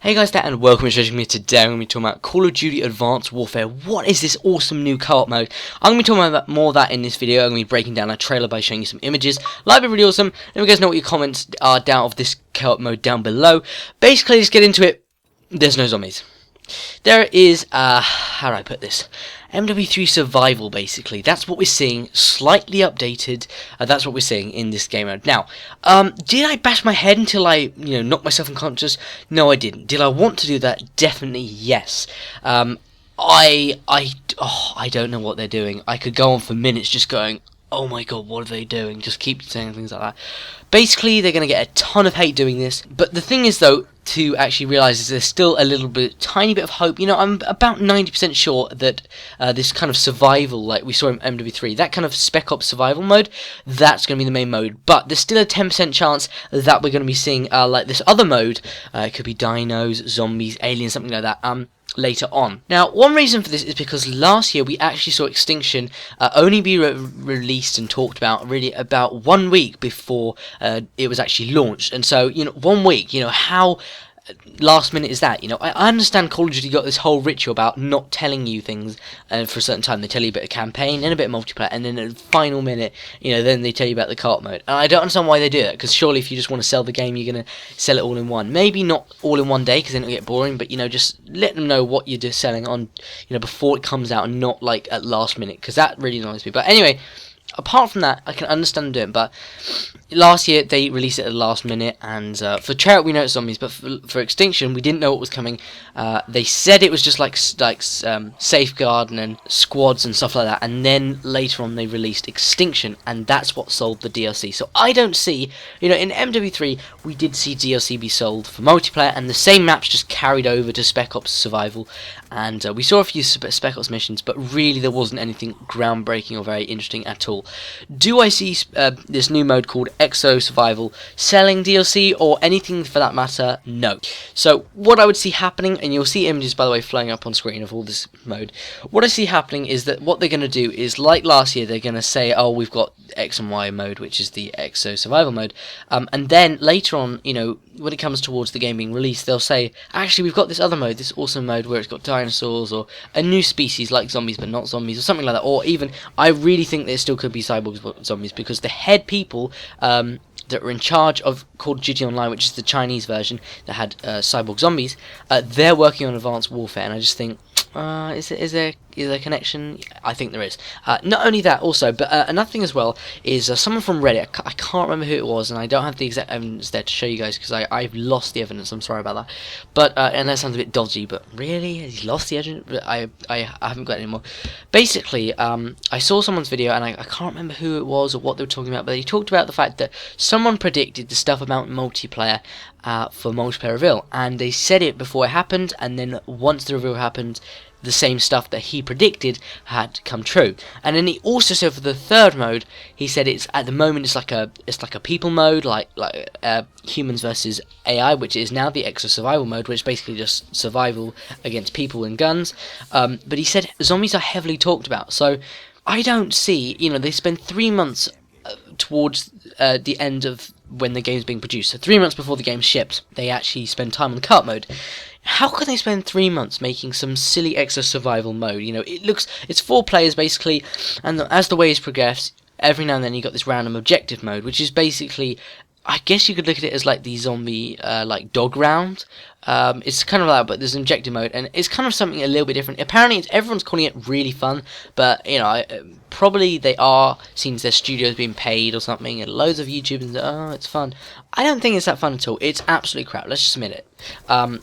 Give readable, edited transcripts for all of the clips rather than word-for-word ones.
Hey guys there, and welcome to me. Today I'm going to be talking about Call of Duty Advanced Warfare. What is this awesome new co-op mode? I'm going to be talking about more of that in this video. I'm going to be breaking down a trailer by showing you some images. Like it, really awesome. Let me guys know what your comments are down of this co-op mode down below. Basically, let's get into it. There's no zombies. There is, how do I put this? MW3 Survival, basically. That's what we're seeing, slightly updated. That's what we're seeing in this game mode. Now, did I bash my head until I, knocked myself unconscious? No, I didn't. Did I want to do that? Definitely yes. I don't know what they're doing. I could go on for minutes just going, oh my god, what are they doing? Just keep saying things like that. Basically, they're going to get a ton of hate doing this. But the thing is, though, to actually realise is there's still a little bit, tiny bit of hope. I'm about 90% sure that this kind of survival, like we saw in MW3, that kind of Spec Ops survival mode, that's going to be the main mode. But there's still a 10% chance that we're going to be seeing, like this other mode, it could be dinos, zombies, aliens, something like that, later on. Now, one reason for this is because last year we actually saw Extinction only be released and talked about really about 1 week before it was actually launched. And so, 1 week, how last minute is that? I understand Call of Duty got this whole ritual about not telling you things for a certain time. They tell you a bit of campaign and a bit of multiplayer, and then at the final minute, then they tell you about the co-op mode. And I don't understand why they do that, because surely if you just want to sell the game, you're going to sell it all in one. Maybe not all in one day, because then it'll get boring, but just let them know what you're just selling on, before it comes out, and not like at last minute, because that really annoys me. But anyway, apart from that, I can understand doing it, but last year they released it at the last minute, and for Treyarch we know it's zombies, but for Extinction we didn't know what was coming. They said it was just like Safeguard and then squads and stuff like that, and then later on they released Extinction, and that's what sold the DLC. So I don't see, in MW3 we did see DLC be sold for multiplayer, and the same maps just carried over to Spec Ops Survival, and we saw a few Spec Ops missions, but really there wasn't anything groundbreaking or very interesting at all. Do I see this new mode called Exo Survival selling DLC or anything for that matter? No. So what I would see happening, and you'll see images by the way flowing up on screen of all this mode, what I see happening is that what they're going to do is, like last year, they're going to say, oh, we've got X and Y mode, which is the Exo Survival mode, and then later on, when it comes towards the game being released, they'll say, actually we've got this other mode, this awesome mode where it's got dinosaurs or a new species like zombies but not zombies, or something like that. Or even, I really think there still could be cyborgs but zombies, because the head people that are in charge of Call of Duty Online, which is the Chinese version that had cyborg zombies, they're working on Advanced Warfare, and I just think, is there a connection? I think there is. Not only that, also, but another thing as well is someone from Reddit. I can't remember who it was, and I don't have the exact evidence there to show you guys because I've lost the evidence. I'm sorry about that. But and that sounds a bit dodgy. But really, has he lost the evidence? But I haven't got it anymore. Basically, I saw someone's video, and I can't remember who it was or what they were talking about. But they talked about the fact that someone predicted the stuff about multiplayer for multiplayer reveal, and they said it before it happened, and then once the reveal happened, the same stuff that he predicted had come true. And then he also said for the third mode, he said it's at the moment it's like a people mode, like humans versus AI, which is now the Exo Survival mode, which is basically just survival against people and guns. But he said zombies are heavily talked about, so I don't see, they spend 3 months towards the end of when the game's being produced. So 3 months before the game ships, they actually spend time on the co-op mode. How can they spend 3 months making some silly Exo Survival mode? It's 4 players basically, and as the ways progress, every now and then you got this random objective mode, which is basically, I guess you could look at it as like the zombie, like dog round. It's kind of like, but there's an objective mode, and it's kind of something a little bit different. Apparently, everyone's calling it really fun, but probably they are, since their studio's being paid or something, and loads of YouTubers say, oh, it's fun. I don't think it's that fun at all. It's absolutely crap. Let's just admit it.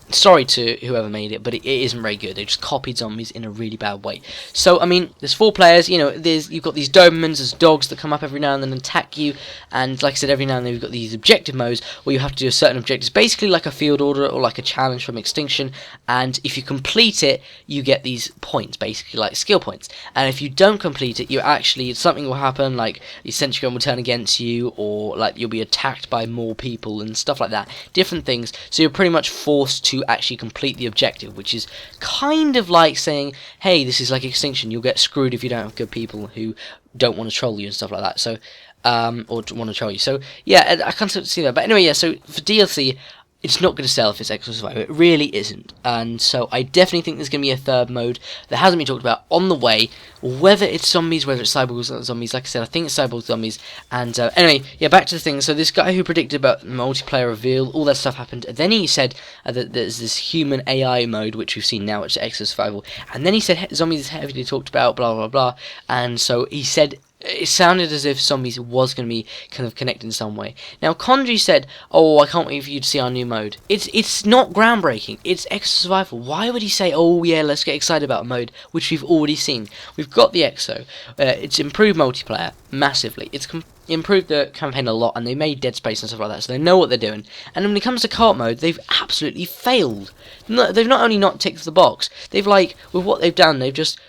Sorry to whoever made it, but it isn't very good. They just copied zombies in a really bad way. So, there's 4 players, you've got these Dobermans, there's dogs that come up every now and then and attack you, and like I said, every now and then you've got these objective modes where you have to do a certain objectives, basically like a field order or like a challenge from Extinction, and if you complete it, you get these points, basically like skill points, and if you don't complete it, something will happen, like the sentry gun will turn against you, or like you'll be attacked by more people and stuff like that, different things, so you're pretty much forced to actually complete the objective, which is kind of like saying, hey, this is like Extinction, you'll get screwed if you don't have good people who don't want to troll you and stuff like that, so or want to troll you. So yeah, I can't see that. But anyway, yeah, so for DLC, it's not going to sell if it's Exo Survival. It really isn't. And so I definitely think there's going to be a third mode that hasn't been talked about on the way. Whether it's zombies, whether it's cyborgs or zombies. Like I said, I think it's cyborgs zombies. And anyway, yeah, back to the thing. So this guy who predicted about multiplayer reveal, all that stuff happened. Then he said that there's this human AI mode, which we've seen now, which is Exo Survival. And then he said zombies is heavily talked about, blah, blah, blah. And so he said it sounded as if zombies was going to be kind of connected in some way. Now, Condry said, "Oh, I can't wait for you to see our new mode." It's not groundbreaking. It's Exo Survival. Why would he say, "Oh yeah, let's get excited about a mode," which we've already seen? We've got the Exo. It's improved multiplayer massively. It's improved the campaign a lot, and they made Dead Space and stuff like that, so they know what they're doing. And when it comes to co-op mode, they've absolutely failed. No, they've not only not ticked the box, they've with what they've done, they've just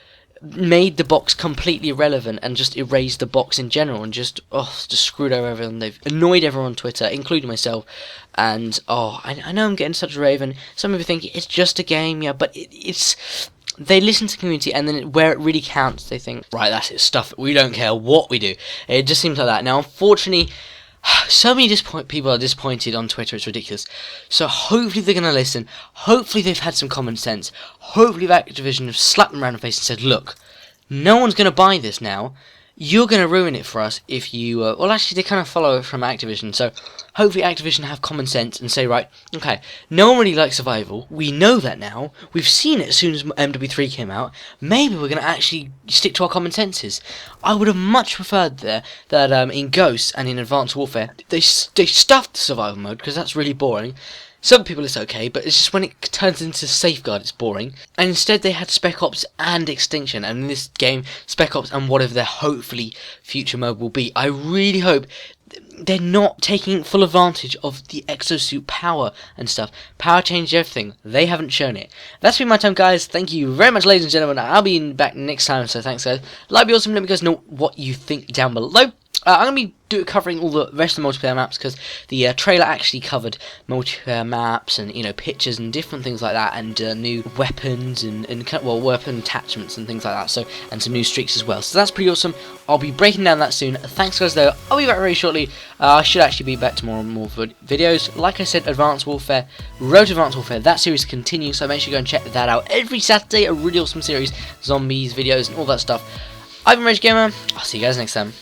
made the box completely irrelevant and just erased the box in general and just screwed over everyone. They've annoyed everyone on Twitter, including myself. And I know I'm getting such a rave, and some people think it's just a game, yeah, but it's they listen to the community, and then where it really counts, they think, right, that's it, stuff. We don't care what we do. It just seems like that. Now, unfortunately, so many people are disappointed on Twitter, it's ridiculous. So hopefully they're going to listen. Hopefully they've had some common sense. Hopefully Activision have slapped them around the face and said, look, no one's going to buy this now. You're going to ruin it for us if you... well, actually, they kind of follow it from Activision. So hopefully Activision have common sense and say, right, okay, no one really likes survival. We know that now. We've seen it as soon as MW3 came out. Maybe we're going to actually stick to our common senses. I would have much preferred that in Ghosts and in Advanced Warfare, they stuffed the survival mode, because that's really boring. Some people it's okay, but it's just when it turns into Safeguard it's boring. And instead they had Spec Ops and Extinction, and in this game, Spec Ops and whatever their hopefully future mode will be. I really hope they're not taking full advantage of the exosuit power and stuff. Power changed everything. They haven't shown it. That's been my time, guys. Thank you very much, ladies and gentlemen. I'll be back next time, so thanks, guys. Like, be awesome. Let me guys know what you think down below. I'm going to be covering all the rest of the multiplayer maps, because the trailer actually covered multiplayer maps and, pictures and different things like that, and new weapons and weapon attachments and things like that, so, and some new streaks as well. So that's pretty awesome. I'll be breaking down that soon. Thanks, guys, though. I'll be back very shortly. I should actually be back tomorrow with more videos. Like I said, Advanced Warfare, Road to Advanced Warfare, that series continues, so make sure you go and check that out. Every Saturday, a really awesome series, zombies, videos, and all that stuff. I've been Rage Gamer. I'll see you guys next time.